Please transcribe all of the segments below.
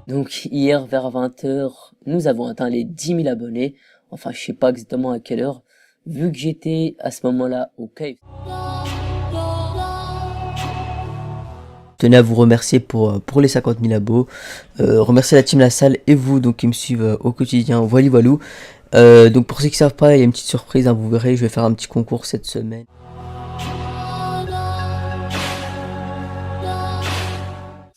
Donc hier vers 20 h, nous avons atteint les 10 000 abonnés. Enfin, je sais pas exactement à quelle heure, vu que j'étais à ce moment-là au cave. Je tenais à vous remercier pour les 50 000 abos, remercier la team La Salle et vous donc qui me suivent au quotidien. Voilà, voilou. Donc pour ceux qui savent pas, il y a une petite surprise, hein, vous verrez, je vais faire un petit concours cette semaine.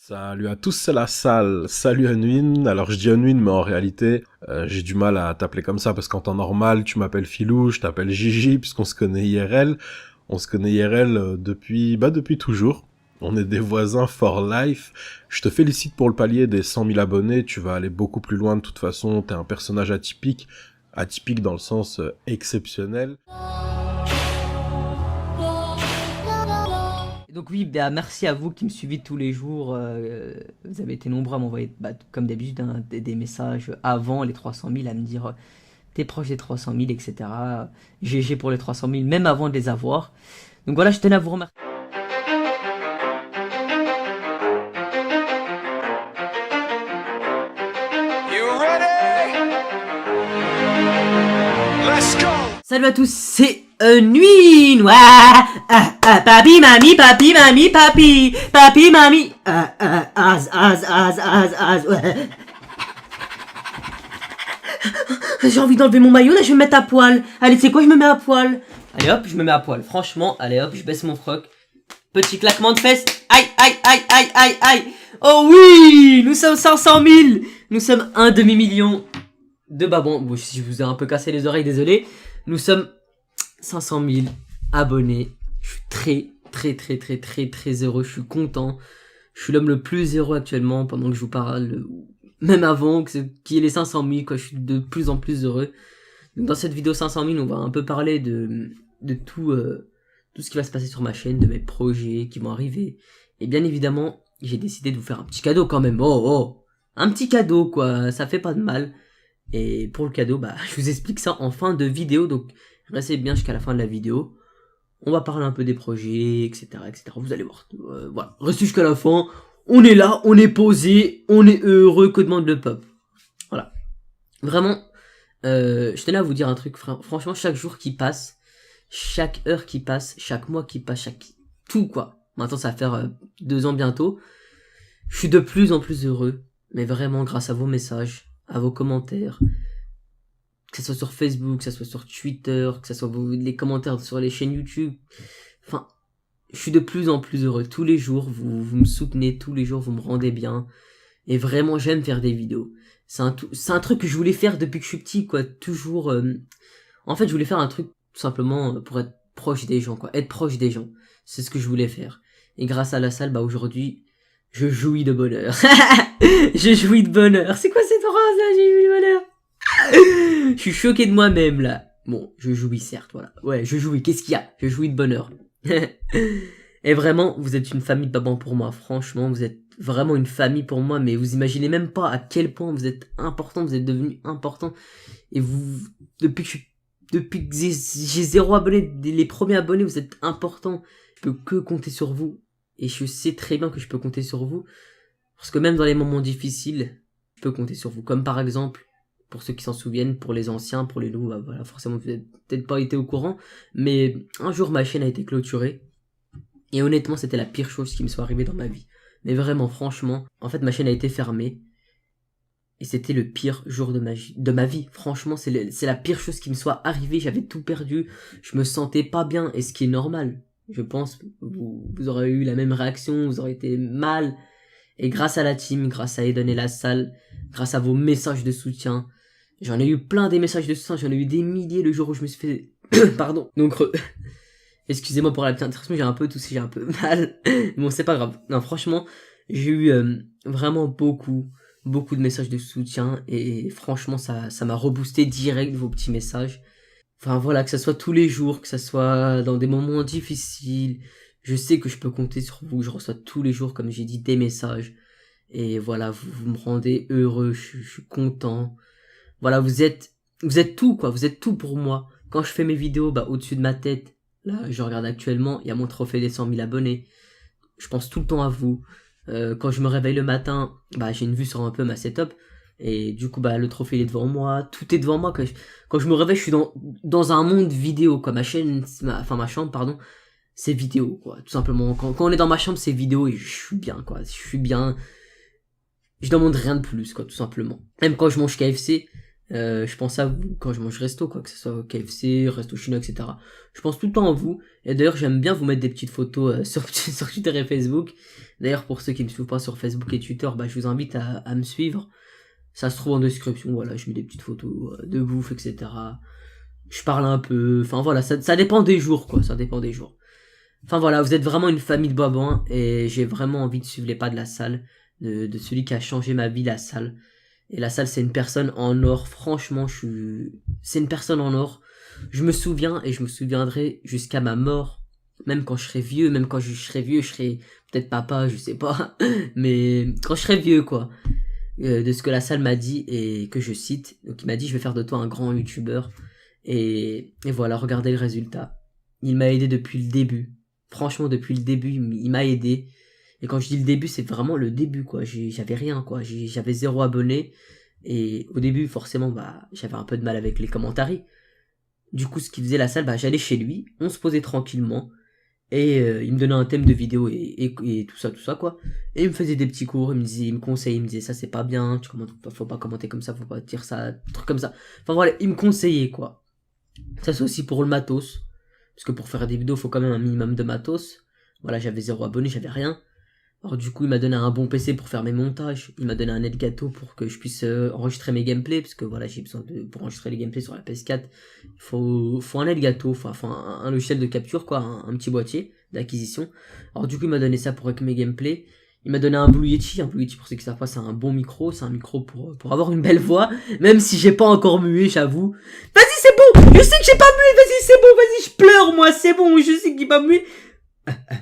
Salut à tous, c'est La Salle. Salut Unwin. Alors je dis Unwin, mais en réalité, j'ai du mal à t'appeler comme ça parce qu'en temps normal, tu m'appelles Philou, je t'appelle Gigi, puisqu'on se connaît IRL. On se connaît IRL depuis toujours. On est des voisins for life. Je te félicite pour le palier des 100 000 abonnés. Tu vas aller beaucoup plus loin de toute façon. T'es un personnage atypique. Atypique dans le sens exceptionnel. Donc oui, bah, merci à vous qui me suivez tous les jours. Vous avez été nombreux à m'envoyer, comme d'habitude, hein, des messages avant les 300 000 à me dire t'es proche des 300 000, etc. GG pour les 300 000, même avant de les avoir. Donc voilà, je tenais à vous remercier. Salut à tous, c'est Unwin. Ouais, papi, mamie, papi, mamie, papi, mamie. Ouais. J'ai envie d'enlever mon maillot, là je vais me mettre à poil. Allez, tu sais quoi, je me mets à poil. Allez hop, je me mets à poil. Franchement, allez hop, je baisse mon froc. Petit claquement de fesses. Aïe, aïe, aïe, aïe, aïe, aïe. Oh oui, nous sommes 500 000. Nous sommes un demi-million de babons. Bon, si je vous ai un peu cassé les oreilles, désolé. Nous sommes 500 000 abonnés. Je suis très heureux. Je suis content. Je suis l'homme le plus heureux actuellement pendant que je vous parle. Même avant qu'il y ait les 500 000, quoi. Je suis de plus en plus heureux. Donc dans cette vidéo 500 000, on va un peu parler de tout ce qui va se passer sur ma chaîne, de mes projets qui vont arriver. Et bien évidemment, j'ai décidé de vous faire un petit cadeau quand même. Oh, un petit cadeau, quoi. Ça fait pas de mal. Et pour le cadeau, je vous explique ça en fin de vidéo, donc restez bien jusqu'à la fin de la vidéo. On va parler un peu des projets, etc., etc. Vous allez voir. Voilà, restez jusqu'à la fin. On est là, on est posé, on est heureux, que demande le peuple. Voilà. Vraiment, je tenais à vous dire un truc, franchement, chaque jour qui passe, chaque heure qui passe, chaque mois qui passe, tout quoi. Maintenant, ça va faire 2 ans bientôt. Je suis de plus en plus heureux, mais vraiment grâce à vos messages, à vos commentaires, que ce soit sur Facebook, que ce soit sur Twitter, que ce soit les commentaires sur les chaînes YouTube. Enfin, je suis de plus en plus heureux. Tous les jours, vous me soutenez, tous les jours, vous me rendez bien. Et vraiment, j'aime faire des vidéos. C'est un truc que je voulais faire depuis que je suis petit, quoi. Toujours... En fait, je voulais faire un truc, tout simplement, pour être proche des gens, quoi. Être proche des gens. C'est ce que je voulais faire. Et grâce à La Salle, aujourd'hui, je jouis de bonheur. Je jouis de bonheur. C'est quoi cette phrase là? J'ai jouis de bonheur. Je suis choqué de moi-même là. Bon, je jouis certes, voilà. Ouais, je jouis. Qu'est-ce qu'il y a? Je jouis de bonheur. Et vraiment, vous êtes une famille de babans pour moi. Franchement, vous êtes vraiment une famille pour moi. Mais vous imaginez même pas à quel point vous êtes important. Vous êtes devenu important. Et vous, depuis que j'ai 0 abonnés, les premiers abonnés, vous êtes importants. Je peux que compter sur vous. Et je sais très bien que je peux compter sur vous. Parce que même dans les moments difficiles, je peux compter sur vous. Comme par exemple, pour ceux qui s'en souviennent, pour les anciens, pour les nouveaux, voilà, forcément vous n'avez peut-être pas été au courant. Mais un jour, ma chaîne a été clôturée. Et honnêtement, c'était la pire chose qui me soit arrivée dans ma vie. Mais vraiment, franchement, en fait, ma chaîne a été fermée. Et c'était le pire jour de ma vie. Franchement, c'est la pire chose qui me soit arrivée. J'avais tout perdu. Je me sentais pas bien. Et ce qui est normal. Je pense, vous aurez eu la même réaction. Vous aurez été mal. Et grâce à la team, grâce à Eden et La Salle, grâce à vos messages de soutien, j'en ai eu plein des messages de soutien, j'en ai eu des milliers le jour où je me suis fait... Pardon. Donc, excusez-moi pour la petite interruption, j'ai un peu toussé, j'ai un peu mal. Bon, c'est pas grave. Non, franchement, j'ai eu vraiment beaucoup de messages de soutien. Et franchement, ça m'a reboosté direct vos petits messages. Enfin voilà, que ça soit tous les jours, que ça soit dans des moments difficiles... Je sais que je peux compter sur vous, je reçois tous les jours, comme j'ai dit, des messages. Et voilà, vous me rendez heureux, je suis content. Voilà, vous êtes tout, quoi, vous êtes tout pour moi. Quand je fais mes vidéos, au-dessus de ma tête, là, je regarde actuellement, il y a mon trophée des 100 000 abonnés. Je pense tout le temps à vous. Quand je me réveille le matin, bah j'ai une vue sur un peu ma setup. Et du coup, bah le trophée il est devant moi, tout est devant moi. Quand je me réveille, je suis dans un monde vidéo, quoi. Ma chaîne, ma chambre, pardon, c'est vidéo, quoi. Tout simplement. Quand on est dans ma chambre, c'est vidéo et je suis bien, quoi. Je suis bien. Je demande rien de plus, quoi, tout simplement. Même quand je mange KFC, je pense à vous quand je mange resto, quoi, que ce soit KFC, resto chinois, etc. Je pense tout le temps à vous. Et d'ailleurs, j'aime bien vous mettre des petites photos sur Twitter et Facebook. D'ailleurs, pour ceux qui me suivent pas sur Facebook et Twitter, bah, je vous invite à me suivre. Ça se trouve en description, voilà, je mets des petites photos de bouffe, etc. Je parle un peu, enfin voilà, ça dépend des jours, quoi, ça dépend des jours. Enfin voilà, vous êtes vraiment une famille de babouins, et j'ai vraiment envie de suivre les pas de la salle, de celui qui a changé ma vie, la salle. Et la salle, c'est une personne en or, franchement, c'est une personne en or. Je me souviens, et je me souviendrai jusqu'à ma mort, même quand je serai vieux, je serai peut-être papa, je sais pas, mais quand je serai vieux, quoi. De ce que la salle m'a dit et que je cite. Donc il m'a dit je vais faire de toi un grand youtubeur et voilà, regardez le résultat. Il m'a aidé depuis le début. Franchement depuis le début il m'a aidé. Et quand je dis le début c'est vraiment le début quoi. J'avais rien quoi. J'avais 0 abonné et au début forcément bah j'avais un peu de mal avec les commentaires. Du coup ce qu'il faisait la salle bah j'allais chez lui, on se posait tranquillement. Et il me donnait un thème de vidéo et tout ça quoi. Et il me faisait des petits cours, il me conseillait, il me disait ça c'est pas bien, faut pas commenter comme ça, faut pas dire ça, truc comme ça. Enfin voilà, il me conseillait quoi. Ça c'est aussi pour le matos. Parce que pour faire des vidéos, faut quand même un minimum de matos. Voilà, j'avais 0 abonné, j'avais rien. Alors du coup, il m'a donné un bon PC pour faire mes montages. Il m'a donné un Elgato pour que je puisse enregistrer mes gameplays. Parce que voilà, j'ai besoin pour enregistrer les gameplays sur la PS4, il faut un Elgato, faut un logiciel de capture, quoi, un petit boîtier d'acquisition. Alors du coup, il m'a donné ça pour avec mes gameplays. Il m'a donné un Blue Yeti. Un Blue Yeti, pour ceux qui savent pas, c'est un bon micro. C'est un micro pour avoir une belle voix. Même si j'ai pas encore mué, j'avoue. Vas-y, c'est bon! Je sais que j'ai pas mué! Vas-y, c'est bon! Vas-y, je pleure, moi! C'est bon! Je sais qu'il n'est pas mué!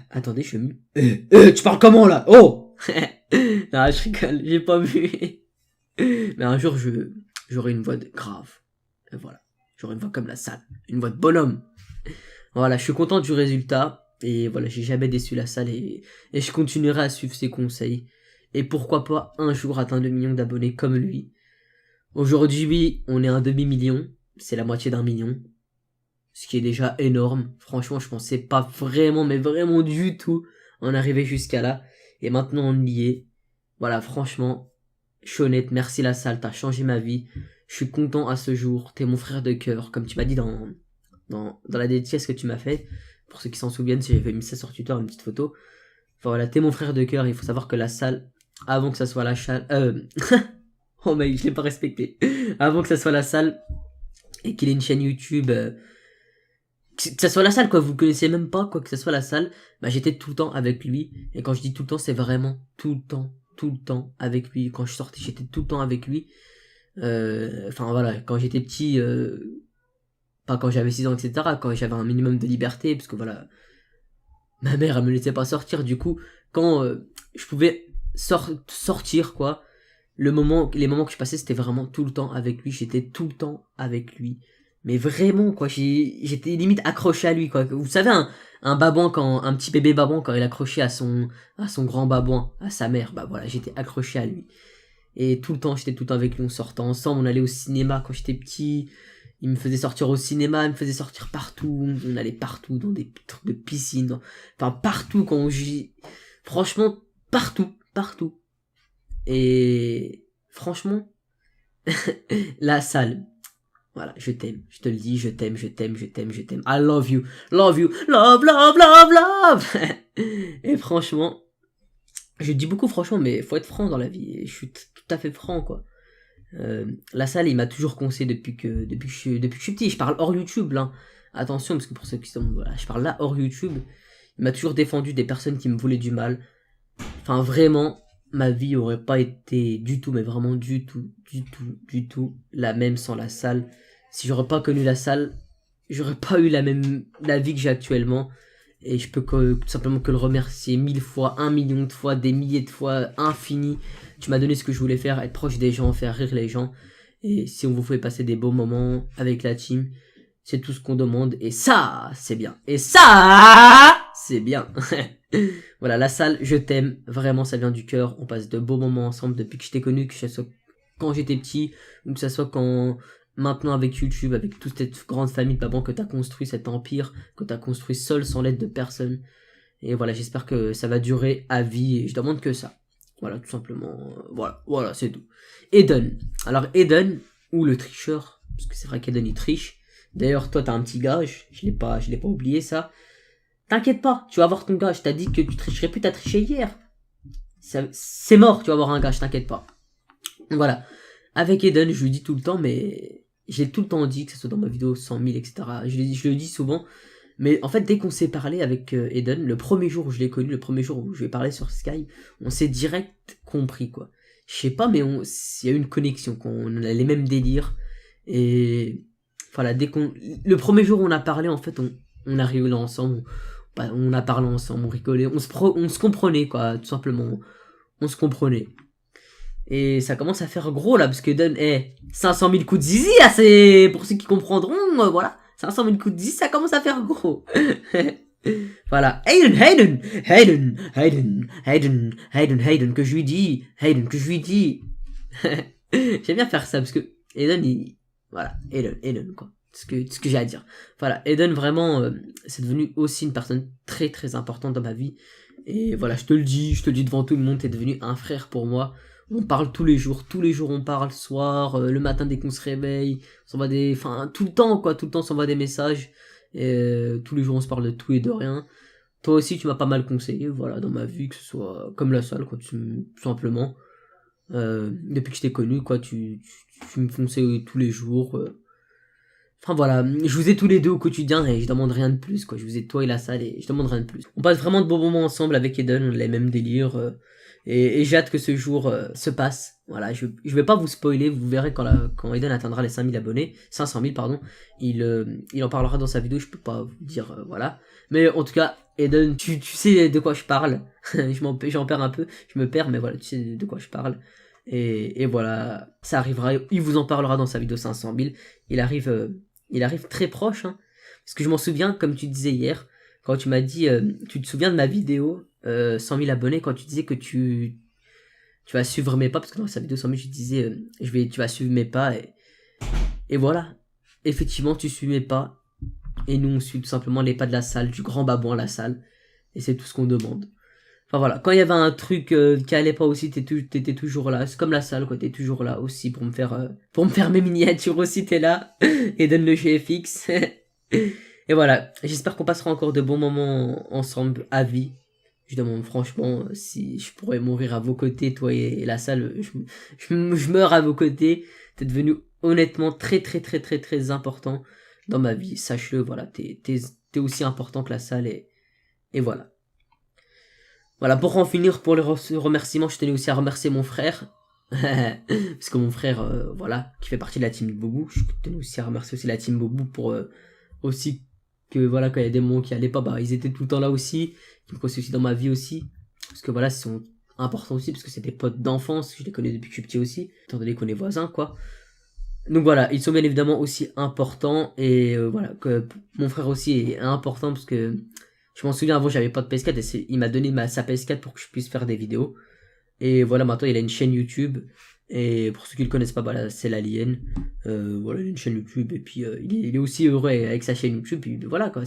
Attendez, je mue. Tu parles comment là? Oh. Non, je rigole, j'ai pas vu. Mais un jour, j'aurai une voix grave. Et voilà, j'aurai une voix comme la salle, une voix de bonhomme. Voilà, je suis content du résultat. Et voilà, j'ai jamais déçu la salle et je continuerai à suivre ses conseils. Et pourquoi pas un jour atteindre 2 millions d'abonnés comme lui. Aujourd'hui, on est à un demi-million. C'est la moitié d'1 million. Ce qui est déjà énorme. Franchement, je pensais pas vraiment, mais vraiment du tout en arriver jusqu'à là. Et maintenant, on y est. Voilà, franchement, je suis honnête. Merci la salle, t'as changé ma vie. Je suis content à ce jour. T'es mon frère de cœur, comme tu m'as dit dans la dédicace que tu m'as fait. Pour ceux qui s'en souviennent, si j'avais mis ça sur Twitter, une petite photo. Enfin voilà, t'es mon frère de cœur. Il faut savoir que la salle, avant que ça soit la salle... oh mec, je l'ai pas respecté. Avant que ça soit la salle, et qu'il ait une chaîne YouTube... que ça soit la salle quoi, vous connaissez même pas quoi que ça soit la salle, bah j'étais tout le temps avec lui, et quand je dis tout le temps c'est vraiment tout le temps avec lui. Quand je sortais j'étais tout le temps avec lui, enfin voilà, quand j'étais petit, pas quand j'avais 6 ans etc, quand j'avais un minimum de liberté, parce que voilà, ma mère elle me laissait pas sortir, du coup quand je pouvais sortir quoi, les moments que je passais c'était vraiment tout le temps avec lui, j'étais tout le temps avec lui. Mais vraiment quoi, j'étais limite accroché à lui quoi. Vous savez un babouin un petit bébé babouin quand il est accroché à son grand babouin, à sa mère, bah voilà, j'étais accroché à lui. Et tout le temps, j'étais tout le temps avec lui, on sortait ensemble, on allait au cinéma quand j'étais petit. Il me faisait sortir au cinéma, il me faisait sortir partout, on allait partout dans des trucs de piscine, enfin partout franchement partout. Et franchement la salle, voilà, je t'aime, je te le dis, je t'aime. I love you, love, Et franchement, je dis beaucoup franchement, mais faut être franc dans la vie, et je suis tout à fait franc, quoi. La salle, il m'a toujours conseillé depuis que je suis petit, je parle hors YouTube, là. Attention, parce que pour ceux qui sont, voilà, je parle là hors YouTube. Il m'a toujours défendu des personnes qui me voulaient du mal. Enfin, vraiment, ma vie aurait pas été du tout, mais vraiment du tout la même sans la salle. Si j'aurais pas connu la salle, j'aurais pas eu la vie que j'ai actuellement. Et je peux tout simplement que le remercier 1000 fois, 1 million de fois, des milliers de fois, infini. Tu m'as donné ce que je voulais faire, être proche des gens, faire rire les gens. Et si on vous fait passer des beaux moments avec la team, c'est tout ce qu'on demande. Et ça, c'est bien. Et ça, c'est c'est bien. Voilà, la salle, je t'aime. Vraiment, ça vient du cœur. On passe de beaux moments ensemble depuis que je t'ai connu, que ce soit quand j'étais petit, ou que ce soit quand... Maintenant avec YouTube, avec toute cette grande famille de parents que t'as construit, cet empire, que t'as construit seul sans l'aide de personne. Et voilà, j'espère que ça va durer à vie et je demande que ça. Voilà, tout simplement. Voilà, c'est tout. Eden. Alors Eden, ou le tricheur, parce que c'est vrai qu'Eden il triche. D'ailleurs, toi t'as un petit gage, je l'ai pas oublié ça. T'inquiète pas, tu vas avoir ton gage. T'as dit que tu tricherais plus, t'as triché hier. C'est mort, tu vas avoir un gage, t'inquiète pas. Voilà. Avec Eden, je lui dis tout le temps, mais j'ai tout le temps dit, que ce soit dans ma vidéo 100 000, etc. Je le dis souvent. Mais en fait, dès qu'on s'est parlé avec Eden, le premier jour où je l'ai connu, le premier jour où je lui ai parlé sur Skype, on s'est direct compris, quoi. Je sais pas, mais il y a eu une connexion, on a les mêmes délires. Et voilà, le premier jour où on a parlé, en fait, on a rigolé ensemble, on a parlé ensemble, on rigolait, on se comprenait, quoi, tout simplement. On se comprenait. Et ça commence à faire gros, là, parce que Eden, 500 000 coups de zizi, là, c'est, pour ceux qui comprendront, voilà. 500 000 coups de 10, ça commence à faire gros. Voilà. Hayden, que je lui dis. J'aime bien faire ça, parce que Hayden, voilà. Hayden, quoi. Ce que j'ai à dire. Voilà. Hayden, vraiment, c'est devenu aussi une personne très, très importante dans ma vie. Et voilà, je te le dis devant tout le monde, t'es devenu un frère pour moi. On parle tous les jours on parle, le soir, le matin dès qu'on se réveille, on s'envoie tout le temps on s'envoie des messages, et tous les jours on se parle de tout et de rien. Toi aussi tu m'as pas mal conseillé, voilà, dans ma vie, que ce soit comme la salle, quoi, tout simplement. Depuis que je t'ai connu, quoi, tu me conseilles tous les jours. Enfin voilà, je vous ai tous les deux au quotidien et je demande rien de plus, quoi. Je vous ai toi et la salle et je demande rien de plus. On passe vraiment de bons moments ensemble avec Eden, on a les mêmes délires. Et j'ai hâte que ce jour se passe. Voilà, je vais pas vous spoiler, vous verrez quand Eden atteindra les 5 000 pardon, il en parlera dans sa vidéo, je peux pas vous dire, voilà. Mais en tout cas, Eden, tu sais de quoi je parle. J'en perds un peu, je me perds, mais voilà, tu sais de quoi je parle. Et voilà, ça arrivera, il vous en parlera dans sa vidéo 500 000. Il arrive très proche, hein. Parce que je m'en souviens, comme tu disais hier, quand tu m'as dit, tu te souviens de ma vidéo 100 000 abonnés, quand tu disais que tu vas suivre mes pas, parce que dans sa vidéo 100 000 je disais tu vas suivre mes pas, et voilà, effectivement tu suis mes pas, et nous on suit tout simplement les pas de la salle, du grand babouin la salle, et c'est tout ce qu'on demande. Enfin voilà, quand il y avait un truc qui allait pas aussi, t'étais toujours là, c'est comme la salle, quoi, t'es toujours là aussi pour me faire mes miniatures aussi, t'es là, et donne le GFX. Et voilà, j'espère qu'on passera encore de bons moments ensemble à vie. Je demande franchement si je pourrais mourir à vos côtés, toi et la salle, je meurs à vos côtés. T'es devenu honnêtement très très très très très important dans ma vie, sache-le, voilà, t'es aussi important que la salle, et voilà. Voilà, pour en finir, pour les remerciements, je tenais aussi à remercier mon frère. Parce que mon frère, voilà, qui fait partie de la team Bobou, je tenais aussi à remercier aussi la team Bobou pour aussi que voilà, quand il y a des moments qui allaient pas, bah ils étaient tout le temps là aussi, qui me conseillent aussi dans ma vie aussi, parce que voilà, ils sont importants aussi, parce que c'est des potes d'enfance, je les connais depuis que je suis petit aussi, étant donné qu'on est voisins, quoi. Donc voilà, ils sont bien évidemment aussi importants, et voilà, que mon frère aussi est important, parce que je m'en souviens, avant j'avais pas de PS4, et il m'a donné sa PS4 pour que je puisse faire des vidéos, et voilà, maintenant il a une chaîne YouTube. Et pour ceux qui le connaissent pas, bah, c'est l'Alien. Voilà, il a une chaîne YouTube. Et puis, il est aussi heureux avec sa chaîne YouTube. Puis voilà, quoi.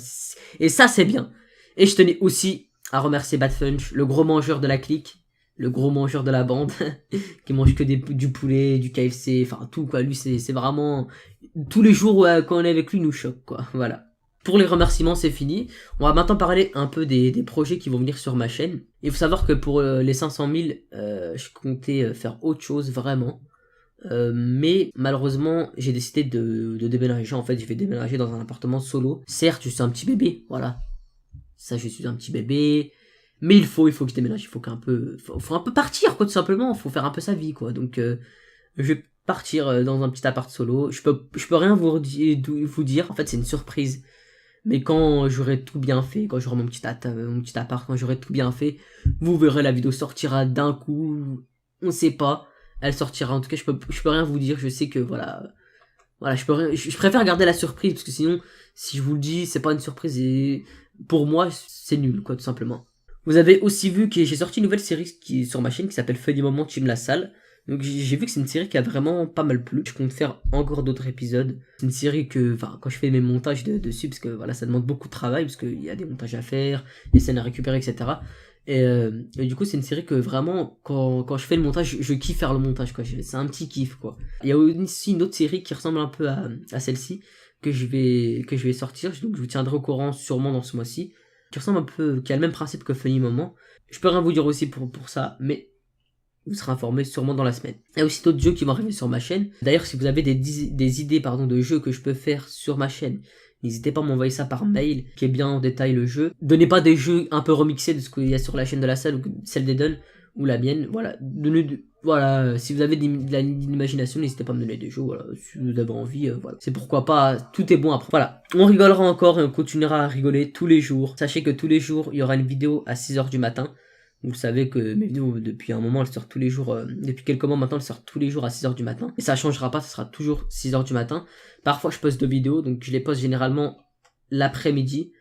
Et ça, c'est bien. Et je tenais aussi à remercier Badfunch, le gros mangeur de la clique. Le gros mangeur de la bande. Qui mange que du poulet, du KFC. Enfin, tout, quoi. Lui, c'est vraiment... Tous les jours, quand on est avec lui, il nous choque, quoi. Voilà. Pour les remerciements, c'est fini. On va maintenant parler un peu des projets qui vont venir sur ma chaîne. Il faut savoir que pour les 500 000, je comptais faire autre chose, vraiment. Mais malheureusement, j'ai décidé de déménager. En fait, je vais déménager dans un appartement solo. Certes, je suis un petit bébé, voilà. Ça, je suis un petit bébé. Mais il faut que je déménage. Il faut faut un peu partir, quoi, tout simplement. Il faut faire un peu sa vie, quoi. Donc, je vais partir dans un petit appart solo. Je peux rien vous dire. En fait, c'est une surprise. Mais quand j'aurai tout bien fait, quand j'aurai mon petit appart, quand j'aurai tout bien fait, vous verrez, la vidéo sortira d'un coup, on sait pas, elle sortira. En tout cas, je peux rien vous dire, je sais que voilà, je préfère garder la surprise, parce que sinon, si je vous le dis, c'est pas une surprise, et pour moi, c'est nul, quoi, tout simplement. Vous avez aussi vu que j'ai sorti une nouvelle série qui est sur ma chaîne qui s'appelle Funny Moment Team La Salle. Donc j'ai vu que c'est une série qui a vraiment pas mal plu. Je compte faire encore d'autres épisodes. C'est une série que, enfin, quand je fais mes montages dessus, parce que voilà, ça demande beaucoup de travail, parce qu'il y a des montages à faire, des scènes à récupérer, etc. Et du coup, c'est une série que vraiment, quand je fais le montage, je kiffe faire le montage, quoi. C'est un petit kiff, quoi. Il y a aussi une autre série qui ressemble un peu à celle-ci, que je vais sortir. Donc je vous tiendrai au courant sûrement dans ce mois-ci. Qui ressemble un peu, qui a le même principe que Funny Moment. Je peux rien vous dire aussi pour ça, mais vous serez informé sûrement dans la semaine. Il y a aussi d'autres jeux qui vont arriver sur ma chaîne. D'ailleurs, si vous avez des idées de jeux que je peux faire sur ma chaîne, n'hésitez pas à m'envoyer ça par mail, qui est bien en détail le jeu. Donnez pas des jeux un peu remixés de ce qu'il y a sur la chaîne de la salle, ou celle d'Eden, ou la mienne. Voilà, voilà, si vous avez de l'imagination, n'hésitez pas à me donner des jeux, voilà, si vous avez envie, voilà. C'est pourquoi pas, tout est bon après. Voilà, on rigolera encore et on continuera à rigoler tous les jours. Sachez que tous les jours, il y aura une vidéo à 6h du matin. Vous savez que mes vidéos, depuis un moment, elles sortent tous les jours, depuis quelques mois maintenant, elles sortent tous les jours à 6h du matin. Et ça changera pas, ça sera toujours 6h du matin. Parfois, je poste 2 vidéos, donc je les poste généralement l'après-midi,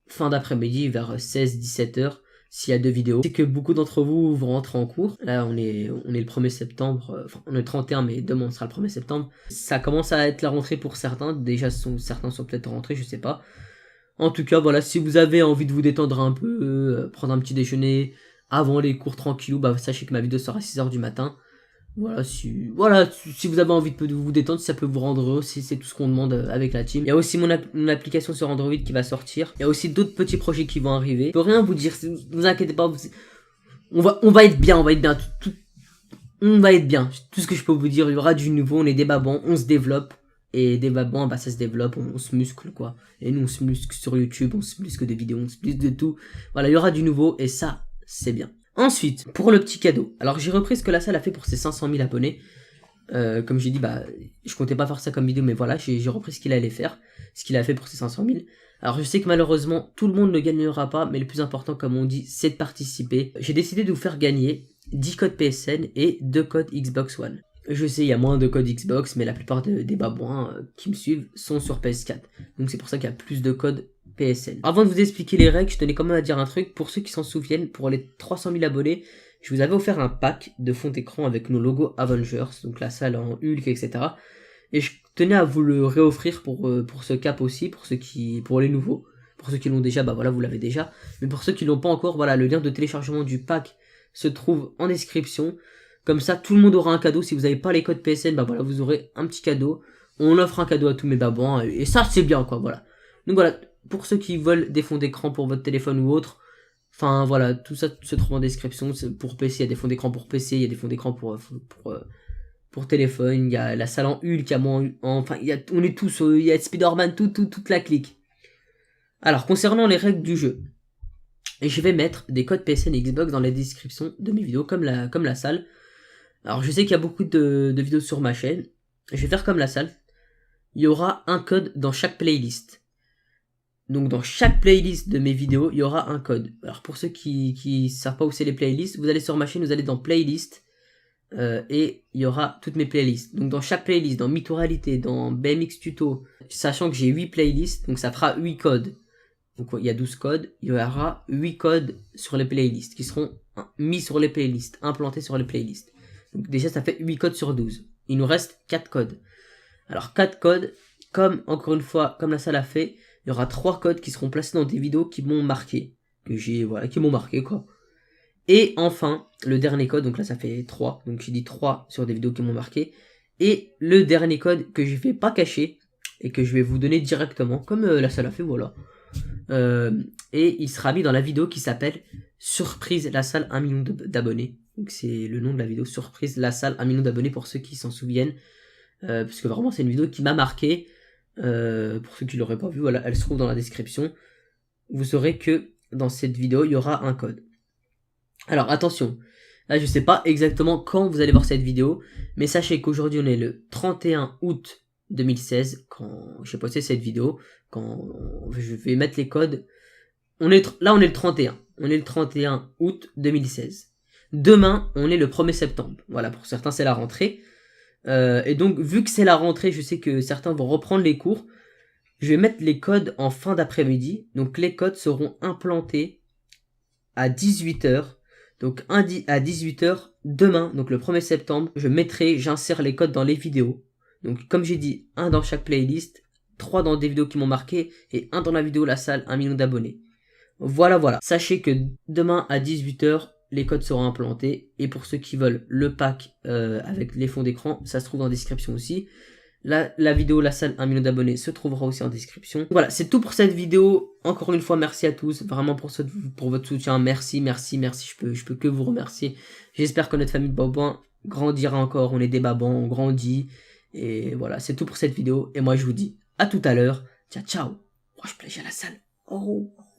fin d'après-midi, vers 16-17h, s'il y a 2 vidéos. C'est que beaucoup d'entre vous vont rentrer en cours. Là, on est le 1er septembre, enfin, on est le 31, mais demain, on sera le 1er septembre. Ça commence à être la rentrée pour certains. Déjà, certains sont peut-être rentrés, je sais pas. En tout cas, voilà, si vous avez envie de vous détendre un peu, prendre un petit déjeuner, avant les cours tranquillou, bah sachez que ma vidéo sera à 6h du matin. Voilà, si vous avez envie de vous détendre, si ça peut vous rendre heureux, c'est tout ce qu'on demande avec la team. Il y a aussi mon application sur Android qui va sortir. Il y a aussi d'autres petits projets qui vont arriver. Je peux rien vous dire, vous inquiétez pas, on va être bien, on va être bien. Tout ce que je peux vous dire, il y aura du nouveau, on est des babans, on se développe. Et des babans, bah ça se développe, on se muscle quoi. Et nous on se muscle sur YouTube, on se muscle de vidéos, on se muscle de tout. Voilà, il y aura du nouveau et ça, c'est bien. Ensuite, pour le petit cadeau. Alors j'ai repris ce que la salle a fait pour ses 500 000 abonnés. Comme j'ai dit, bah je comptais pas faire ça comme vidéo, mais voilà, j'ai repris ce qu'il allait faire, ce qu'il a fait pour ses 500 000. Alors je sais que malheureusement, tout le monde ne gagnera pas, mais le plus important, comme on dit, c'est de participer. J'ai décidé de vous faire gagner 10 codes PSN et 2 codes Xbox One. Je sais, il y a moins de codes Xbox, mais la plupart des babouins qui me suivent sont sur PS4. Donc c'est pour ça qu'il y a plus de codes PSN. Avant de vous expliquer les règles, je tenais quand même à dire un truc. Pour ceux qui s'en souviennent, pour les 300 000 abonnés, je vous avais offert un pack de fond d'écran avec nos logos Avengers, donc la salle en Hulk, etc. Et je tenais à vous le réoffrir pour ce cap aussi, pour les nouveaux. Pour ceux qui l'ont déjà, bah voilà, vous l'avez déjà. Mais pour ceux qui l'ont pas encore, voilà, le lien de téléchargement du pack se trouve en description. Comme ça, tout le monde aura un cadeau. Si vous n'avez pas les codes PSN, bah voilà, vous aurez un petit cadeau. On offre un cadeau à tous mes babans. Et ça, c'est bien, quoi, voilà. Donc voilà, pour ceux qui veulent des fonds d'écran pour votre téléphone ou autre, enfin voilà, tout ça se trouve en description. Pour PC, il y a des fonds d'écran pour PC, il y a des fonds d'écran pour téléphone. Il y a la salle en Hulk, enfin, on est tous, il y a Spider-Man, toute la clique. Alors, concernant les règles du jeu, je vais mettre des codes PSN et Xbox dans la description de mes vidéos, comme la salle. Alors je sais qu'il y a beaucoup de vidéos sur ma chaîne. Je vais faire comme la salle. Il y aura un code dans chaque playlist. Donc dans chaque playlist de mes vidéos, il y aura un code. Alors pour ceux qui savent pas où c'est les playlists, vous allez sur ma chaîne, vous allez dans playlist. Et il y aura toutes mes playlists. Donc dans chaque playlist, dans Mytho Réalité, dans BMX Tuto, sachant que j'ai 8 playlists, donc ça fera 8 codes. Donc il y a 12 codes, il y aura 8 codes sur les playlists qui seront mis sur les playlists, implantés sur les playlists. Donc déjà ça fait 8 codes sur 12. Il nous reste 4 codes. Alors 4 codes, encore une fois, comme la salle a fait, il y aura 3 codes qui seront placés dans des vidéos qui m'ont marqué. Qui m'ont marqué quoi. Et enfin, le dernier code, donc là ça fait 3. Donc j'ai dit 3 sur des vidéos qui m'ont marqué. Et le dernier code que je vais pas cacher et que je vais vous donner directement, comme la salle a fait, voilà. Et il sera mis dans la vidéo qui s'appelle Surprise la salle 1 million d'abonnés. Donc c'est le nom de la vidéo, Surprise la salle 1 million d'abonnés pour ceux qui s'en souviennent. Parce que vraiment c'est une vidéo qui m'a marqué. Pour ceux qui l'auraient pas vu, voilà, elle se trouve dans la description. Vous saurez que dans cette vidéo il y aura un code. Alors attention, là je sais pas exactement quand vous allez voir cette vidéo, mais sachez qu'aujourd'hui on est le 31 août 2016 quand j'ai posté cette vidéo, quand je vais mettre les codes. Là on est le 31. On est le 31 août 2016. Demain, on est le 1er septembre. Voilà, pour certains c'est la rentrée. Et donc vu que c'est la rentrée, je sais que certains vont reprendre les cours. Je vais mettre les codes en fin d'après-midi. Donc les codes seront implantés à 18h. Donc à 18h demain, donc le 1er septembre, j'insère les codes dans les vidéos. Donc comme j'ai dit, un dans chaque playlist, 3 dans des vidéos qui m'ont marqué et un dans la vidéo La Salle 1 million d'abonnés. Voilà. Sachez que demain à 18h, les codes seront implantés. Et pour ceux qui veulent le pack avec les fonds d'écran, ça se trouve dans la description aussi. La vidéo La Salle 1 million d'abonnés se trouvera aussi en description. Voilà, c'est tout pour cette vidéo. Encore une fois, merci à tous. Vraiment pour votre soutien. Merci. Je peux que vous remercier. J'espère que notre famille de Babouin grandira encore. On est des babans, on grandit. Et voilà, c'est tout pour cette vidéo. Et moi, je vous dis à tout à l'heure. Ciao. Moi, je plaisir à la salle. Oh.